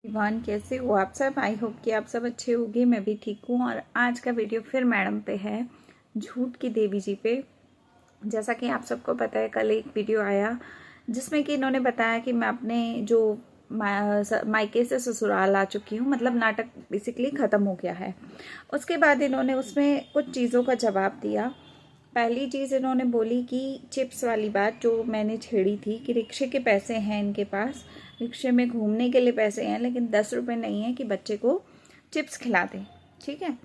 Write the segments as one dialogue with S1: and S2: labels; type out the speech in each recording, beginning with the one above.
S1: Ivan, कैसे हो आप सब। आई होप कि आप सब अच्छे होंगे। मैं भी ठीक हूँ। और आज का वीडियो फिर मैडम पे है, झूठ की देवी जी पे। जैसा कि आप सबको पता है, कल एक वीडियो आया जिसमें कि इन्होंने बताया कि मैं अपने जो मायके से ससुराल आ चुकी हूँ, मतलब नाटक बेसिकली ख़त्म हो गया है। उसके बाद इन्होंने उसमें कुछ चीज़ों का जवाब दिया। पहली चीज़ इन्होंने बोली कि चिप्स वाली बात जो मैंने छेड़ी थी कि रिक्शे के पैसे हैं इनके पास, रिक्शे में घूमने के लिए पैसे हैं, लेकिन 10 रुपये नहीं है कि बच्चे को चिप्स खिला दें। ठीक है,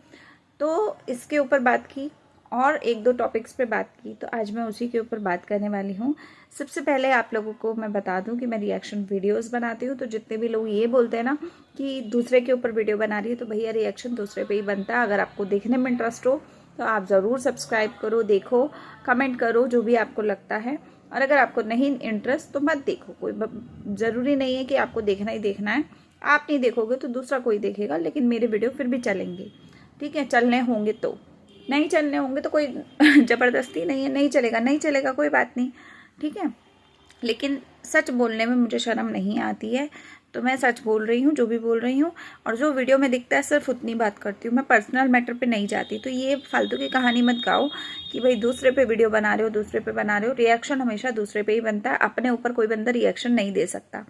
S1: तो इसके ऊपर बात की और एक दो टॉपिक्स पे बात की, तो आज मैं उसी के ऊपर बात करने वाली हूँ। सबसे पहले आप लोगों को मैं बता दूं कि मैं रिएक्शन वीडियोस बनाती हूँ, तो जितने भी लोग ये बोलते हैं ना कि दूसरे के ऊपर वीडियो बना रही है, तो भैया रिएक्शन दूसरे पे ही बनता है। अगर आपको देखने में इंटरेस्ट हो तो आप ज़रूर सब्सक्राइब करो, देखो, कमेंट करो जो भी आपको लगता है। और अगर आपको नहीं इंटरेस्ट तो मत देखो। कोई ज़रूरी नहीं है कि आपको देखना ही देखना है। आप नहीं देखोगे तो दूसरा कोई देखेगा, लेकिन मेरे वीडियो फिर भी चलेंगे। ठीक है, चलने होंगे तो, नहीं चलने होंगे तो कोई ज़बरदस्ती नहीं है, नहीं चलेगा नहीं चलेगा, कोई बात नहीं। ठीक है, लेकिन सच बोलने में मुझे शर्म नहीं आती है, तो मैं सच बोल रही हूँ जो भी बोल रही हूँ। और जो वीडियो में दिखता है सिर्फ उतनी बात करती हूँ, मैं पर्सनल मैटर पे नहीं जाती। तो ये फालतू की कहानी मत गाओ कि भाई दूसरे पे वीडियो बना रहे हो, दूसरे पे बना रहे हो। रिएक्शन हमेशा दूसरे पे ही बनता है, अपने ऊपर कोई बंदा रिएक्शन नहीं दे सकता।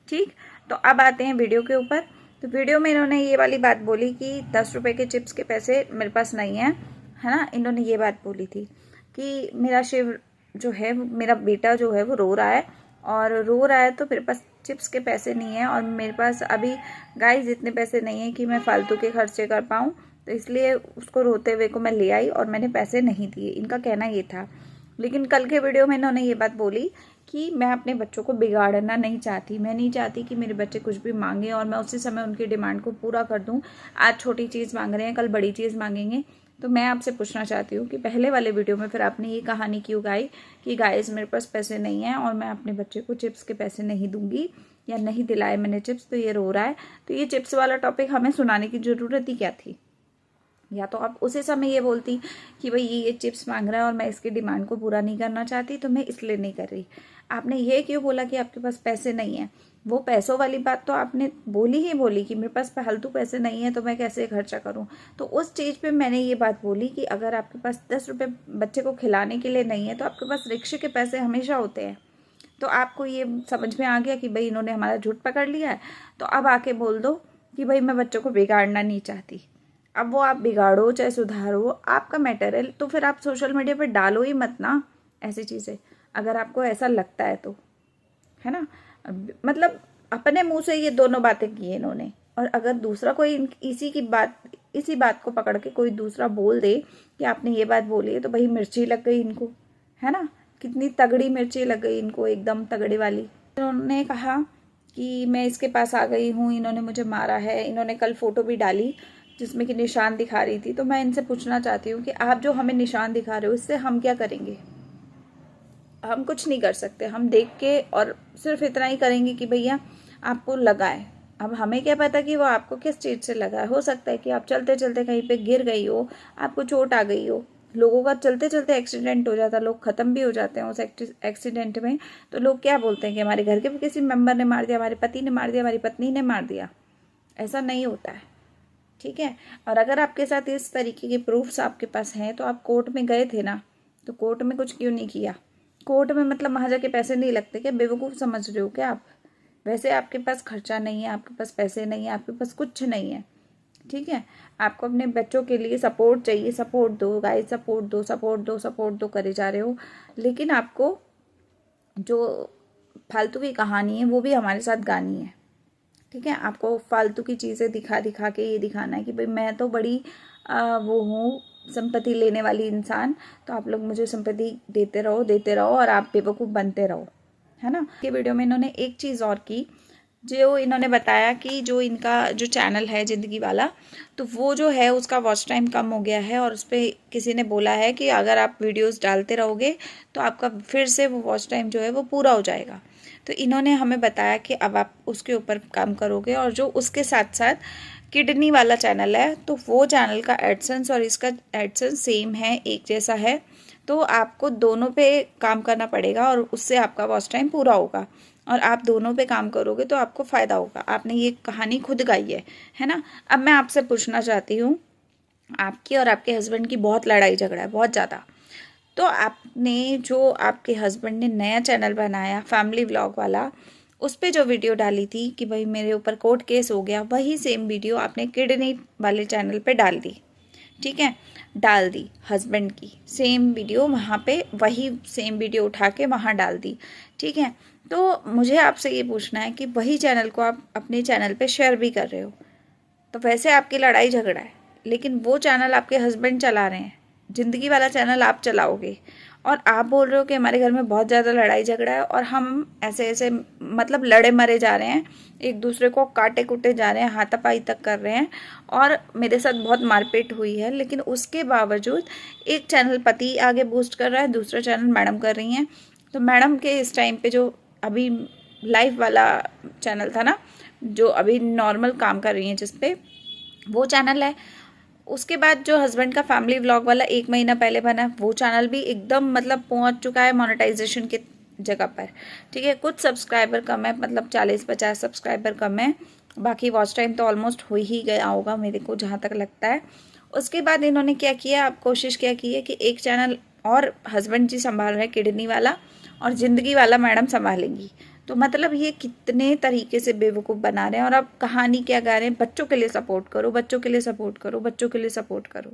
S1: ठीक, तो अब आते हैं वीडियो के ऊपर। तो वीडियो में इन्होंने ये वाली बात बोली कि 10 रुपये के चिप्स के पैसे मेरे पास नहीं है, है ना। इन्होंने ये बात बोली थी कि मेरा शिव जो है, मेरा बेटा जो है वो रो रहा है, और रो रहा है तो मेरे पास चिप्स के पैसे नहीं है, और मेरे पास अभी गाइस इतने पैसे नहीं है कि मैं फालतू के खर्चे कर पाऊँ, तो इसलिए उसको रोते हुए को मैं ले आई और मैंने पैसे नहीं दिए। इनका कहना ये था। लेकिन कल के वीडियो में इन्होंने ये बात बोली कि मैं अपने बच्चों को बिगाड़ना नहीं चाहती। मैं नहीं चाहती कि मेरे बच्चे कुछ भी मांगे और मैं उसी समय उनकी डिमांड को पूरा कर दूं। आज छोटी चीज़ मांग रहे हैं, कल बड़ी चीज़ मांगेंगे। तो मैं आपसे पूछना चाहती हूँ कि पहले वाले वीडियो में फिर आपने ये कहानी क्यों गाई कि गाइस मेरे पास पैसे नहीं हैं और मैं अपने बच्चे को चिप्स के पैसे नहीं दूंगी, या नहीं दिलाए मैंने चिप्स तो ये रो रहा है। तो ये चिप्स वाला टॉपिक हमें सुनाने की ज़रूरत ही क्या थी। या तो आप उसी समय ये बोलती कि भाई ये चिप्स मांग रहा है और मैं इसकी डिमांड को पूरा नहीं करना चाहती, तो मैं इसलिए नहीं कर रही। आपने ये क्यों बोला कि आपके पास पैसे नहीं है। वो पैसों वाली बात तो आपने बोली ही बोली कि मेरे पास फालतू पैसे नहीं है तो मैं कैसे खर्चा करूं। तो उस चीज़ पे मैंने ये बात बोली कि अगर आपके पास 10 रुपये बच्चे को खिलाने के लिए नहीं है तो आपके पास रिक्शे के पैसे हमेशा होते हैं। तो आपको ये समझ में आ गया कि भाई इन्होंने हमारा झूठ पकड़ लिया है, तो अब आके बोल दो कि भाई मैं बच्चों को बिगाड़ना नहीं चाहती। अब वो आप बिगाड़ो चाहे सुधारो, आपका मैटर है। तो फिर आप सोशल मीडिया पे डालो ही मत ना ऐसी चीज़ें, अगर आपको ऐसा लगता है तो, है ना। मतलब अपने मुंह से ये दोनों बातें की इन्होंने, और अगर दूसरा कोई इसी बात को पकड़ के कोई दूसरा बोल दे कि आपने ये बात बोली है, तो भाई मिर्ची लग गई इनको, है ना। कितनी तगड़ी मिर्ची लग गई इनको, एकदम तगड़ी वाली। इन्होंने कहा कि मैं इसके पास आ गई हूँ, इन्होंने मुझे मारा है। इन्होंने कल फोटो भी डाली जिसमें कि निशान दिखा रही थी। तो मैं इनसे पूछना चाहती हूँ कि आप जो हमें निशान दिखा रहे हो, इससे हम क्या करेंगे। हम कुछ नहीं कर सकते, हम देख के और सिर्फ इतना ही करेंगे कि भैया आपको लगा है। अब हमें क्या पता कि वो आपको किस चीज़ से लगा है। हो सकता है कि आप चलते चलते कहीं पे गिर गई हो, आपको चोट आ गई हो। लोगों का चलते चलते एक्सीडेंट हो जाता है, लोग ख़त्म भी हो जाते हैं उस एक्सीडेंट में। तो लोग क्या बोलते हैं कि हमारे घर के किसी मेंबर ने मार दिया, हमारे पति ने मार दिया, हमारी पत्नी ने मार दिया। ऐसा नहीं होता है। ठीक है, और अगर आपके साथ इस तरीके के प्रूफ्स आपके पास हैं तो आप कोर्ट में गए थे ना, तो कोर्ट में कुछ क्यों नहीं किया। कोर्ट में मतलब वहाँ जाके पैसे नहीं लगते क्या, बेवकूफ़ समझ रहे हो क्या आप। वैसे आपके पास खर्चा नहीं है, आपके पास पैसे नहीं है, आपके पास कुछ नहीं है। ठीक है, आपको अपने बच्चों के लिए सपोर्ट चाहिए, सपोर्ट दो गाइस, सपोर्ट दो सपोर्ट दो सपोर्ट दो करे जा रहे हो। लेकिन आपको जो फालतू की कहानी है वो भी हमारे साथ गानी है। ठीक है, आपको फालतू की चीज़ें दिखा दिखा के ये दिखाना है कि भाई मैं तो बड़ी वो हूँ, संपत्ति लेने वाली इंसान। तो आप लोग मुझे संपत्ति देते रहो और आप बेवकूफ़ बनते रहो, है ना। ये वीडियो में इन्होंने एक चीज़ और की, जो इन्होंने बताया कि जो इनका जो चैनल है ज़िंदगी वाला, तो वो जो है उसका वॉच टाइम कम हो गया है, और उस पर किसी ने बोला है कि अगर आप वीडियोस डालते रहोगे तो आपका फिर से वो वॉच टाइम जो है वो पूरा हो जाएगा। तो इन्होंने हमें बताया कि अब आप उसके ऊपर काम करोगे, और जो उसके साथ साथ किडनी वाला चैनल है, तो वो चैनल का एडसेंस और इसका एडसेंस सेम है, एक जैसा है। तो आपको दोनों पे काम करना पड़ेगा और उससे आपका वॉच टाइम पूरा होगा। और आप दोनों पे काम करोगे तो आपको फ़ायदा होगा। आपने ये कहानी खुद गाई है ना। अब मैं आपसे पूछना चाहती हूँ, आपकी और आपके हस्बैंड की बहुत लड़ाई झगड़ा है, बहुत ज़्यादा। तो आपने जो आपके हस्बैंड ने नया चैनल बनाया फैमिली व्लॉग वाला, उस पे जो वीडियो डाली थी कि भाई मेरे ऊपर कोर्ट केस हो गया, वही सेम वीडियो आपने किडनी वाले चैनल पे डाल दी, ठीक है, डाल दी। हस्बैंड की सेम वीडियो वहाँ पे, वही सेम वीडियो उठा के वहाँ डाल दी, ठीक है। तो मुझे आपसे ये पूछना है कि वही चैनल को आप अपने चैनल पे शेयर भी कर रहे हो, तो वैसे आपकी लड़ाई झगड़ा है, लेकिन वो चैनल आपके हस्बैंड चला रहे हैं, ज़िंदगी वाला चैनल आप चलाओगे, और आप बोल रहे हो कि हमारे घर में बहुत ज़्यादा लड़ाई झगड़ा है और हम ऐसे ऐसे मतलब लड़े मरे जा रहे हैं, एक दूसरे को काटे कुटे जा रहे हैं, हाथापाई तक कर रहे हैं, और मेरे साथ बहुत मारपीट हुई है, लेकिन उसके बावजूद एक चैनल पति आगे बूस्ट कर रहा है, दूसरा चैनल मैडम कर रही हैं। तो मैडम के इस टाइम पे जो अभी लाइव वाला चैनल था ना, जो अभी नॉर्मल काम कर रही हैं जिस पे, वो चैनल है। उसके बाद जो हस्बैंड का फैमिली व्लॉग वाला 1 महीना पहले बना, वो चैनल भी एकदम मतलब पहुंच चुका है मोनेटाइजेशन के जगह पर, ठीक है। कुछ सब्सक्राइबर कम है, मतलब 40-50 सब्सक्राइबर कम है, बाकी वॉच टाइम तो ऑलमोस्ट हो ही गया होगा मेरे को जहाँ तक लगता है। उसके बाद इन्होंने क्या किया, आप कोशिश क्या की है कि एक चैनल और हस्बैंड जी संभाल रहे हैं किडनी वाला, और ज़िंदगी वाला मैडम संभालेंगी। तो मतलब ये कितने तरीके से बेवकूफ़ बना रहे हैं। और अब कहानी क्या गा रहे हैं, बच्चों के लिए सपोर्ट करो, बच्चों के लिए सपोर्ट करो, बच्चों के लिए सपोर्ट करो।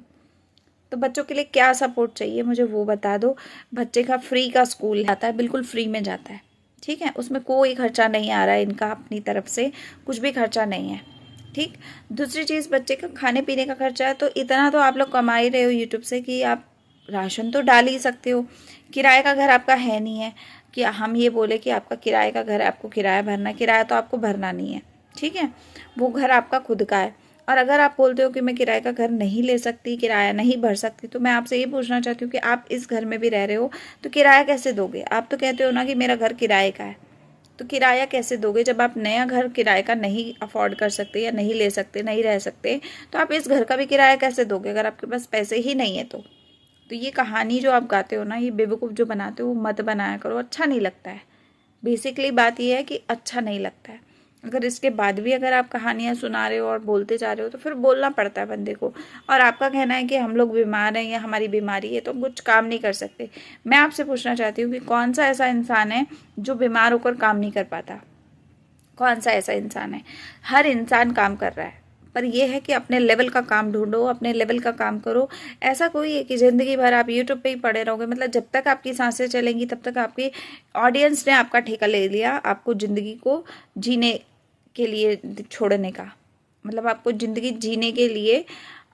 S1: तो बच्चों के लिए क्या सपोर्ट चाहिए मुझे वो बता दो। बच्चे का फ्री का स्कूल जाता है, बिल्कुल फ्री में जाता है, ठीक है, उसमें कोई खर्चा नहीं आ रहा है इनका, अपनी तरफ से कुछ भी खर्चा नहीं है, ठीक। दूसरी चीज़, बच्चे का खाने पीने का खर्चा है, तो इतना तो आप लोग कमा ही रहे हो यूट्यूब से कि आप राशन तो डाल ही सकते हो। किराए का घर आपका है नहीं है कि हम ये बोले कि आपका किराए का घर है, आपको किराया भरना, किराया तो आपको भरना नहीं है, ठीक है, वो घर आपका खुद का है। और अगर आप बोलते हो कि मैं किराए का घर नहीं ले सकती, किराया नहीं भर सकती, तो मैं आपसे ये पूछना चाहती हूँ कि आप इस घर में भी रह रहे हो तो किराया कैसे दोगे। आप तो कहते हो ना कि मेरा घर किराए का है, तो किराया कैसे दोगे जब आप नया घर किराए का नहीं अफोर्ड कर सकते या नहीं ले सकते, नहीं रह सकते, तो आप इस घर का भी किराया कैसे दोगे अगर आपके पास पैसे ही नहीं है। तो ये कहानी जो आप गाते हो ना, ये बेवकूफ़ जो बनाते हो, मत बनाया करो, अच्छा नहीं लगता है। बेसिकली बात ये है कि अच्छा नहीं लगता है। अगर इसके बाद भी अगर आप कहानियाँ सुना रहे हो और बोलते जा रहे हो तो फिर बोलना पड़ता है बंदे को। और आपका कहना है कि हम लोग बीमार हैं या हमारी बीमारी है तो हम कुछ काम नहीं कर सकते। मैं आपसे पूछना चाहती हूँ कि कौन सा ऐसा इंसान है जो बीमार होकर काम नहीं कर पाता? कौन सा ऐसा इंसान है? हर इंसान काम कर रहा है, पर यह है कि अपने लेवल का काम ढूंढो, अपने लेवल का काम करो। ऐसा कोई है कि ज़िंदगी भर आप यूट्यूब पे ही पड़े रहोगे? मतलब जब तक आपकी सांसें चलेंगी तब तक आपकी ऑडियंस ने आपका ठेका ले लिया, आपको ज़िंदगी को जीने के लिए छोड़ने का। मतलब आपको ज़िंदगी जीने के लिए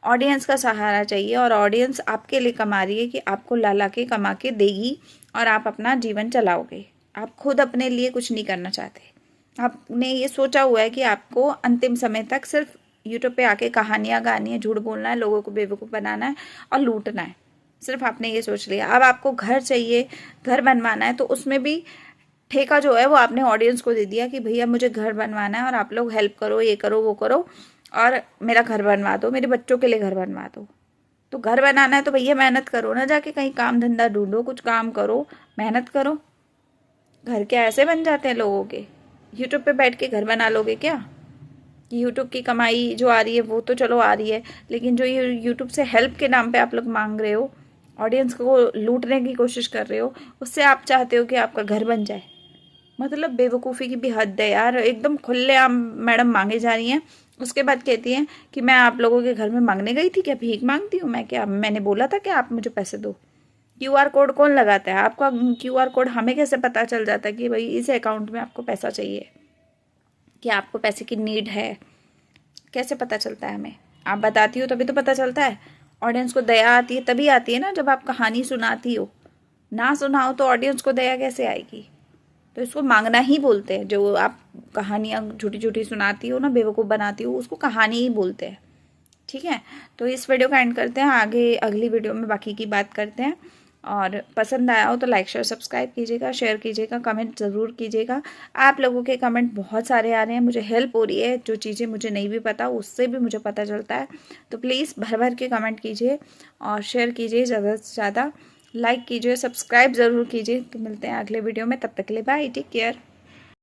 S1: ऑडियंस का सहारा चाहिए, और ऑडियंस आपके लिए कमा रही है कि आपको ला ला के कमा के देगी और आप अपना जीवन चलाओगे। आप खुद अपने लिए कुछ नहीं करना चाहते। आपने ये सोचा हुआ है कि आपको अंतिम समय तक सिर्फ यूट्यूब पे आके कहानियाँ गानी है, झूठ बोलना है, लोगों को बेवकूफ़ बनाना है और लूटना है। सिर्फ आपने ये सोच लिया। अब आपको घर चाहिए, घर बनवाना है, तो उसमें भी ठेका जो है वो आपने ऑडियंस को दे दिया कि भैया मुझे घर बनवाना है और आप लोग हेल्प करो, ये करो, वो करो, और मेरा घर बनवा दो, मेरे बच्चों के लिए घर बनवा दो। तो घर बनाना है तो भैया मेहनत करो ना, जाके कहीं काम धंधा ढूंढो, कुछ काम करो, मेहनत करो। घर क्या ऐसे बन जाते हैं लोगों के? यूट्यूब पे बैठ के घर बना लोगे क्या? यूट्यूब की कमाई जो आ रही है वो तो चलो आ रही है, लेकिन जो ये यूट्यूब से हेल्प के नाम पे आप लोग मांग रहे हो, ऑडियंस को लूटने की कोशिश कर रहे हो, उससे आप चाहते हो कि आपका घर बन जाए। मतलब बेवकूफ़ी की भी हद है यार। एकदम खुलेआम मैडम मांगे जा रही हैं, उसके बाद कहती हैं कि मैं आप लोगों के घर में मांगने गई थी क्या? भीख मांगती हूँ मैं क्या? मैंने बोला था कि आप मुझे पैसे दो। क्यूआर कोड कौन लगाता है? आपका क्यूआर कोड हमें कैसे पता चल जाता है कि भाई इस अकाउंट में आपको पैसा चाहिए, कि आपको पैसे की नीड है? कैसे पता चलता है हमें? आप बताती हो तभी तो पता चलता है। ऑडियंस को दया आती है तभी आती है ना जब आप कहानी सुनाती हो। ना सुनाओ तो ऑडियंस को दया कैसे आएगी? तो इसको मांगना ही बोलते हैं। जो आप कहानियाँ झूठी झूठी सुनाती हो ना, बेवकूफ़ बनाती हो, उसको कहानी ही बोलते हैं, ठीक है। तो इस वीडियो का एंड करते हैं, आगे अगली वीडियो में बाकी की बात करते हैं। और पसंद आया हो तो लाइक शेयर सब्सक्राइब कीजिएगा, शेयर कीजिएगा, कमेंट ज़रूर कीजिएगा। आप लोगों के कमेंट बहुत सारे आ रहे हैं, मुझे हेल्प हो रही है। जो चीज़ें मुझे नहीं भी पता उससे भी मुझे पता चलता है। तो प्लीज़ भर भर के कमेंट कीजिए और शेयर कीजिए, ज़्यादा से ज़्यादा लाइक कीजिए, सब्सक्राइब ज़रूर कीजिए। तो मिलते हैं अगले वीडियो में, तब तक के लिए बाय, टेक केयर।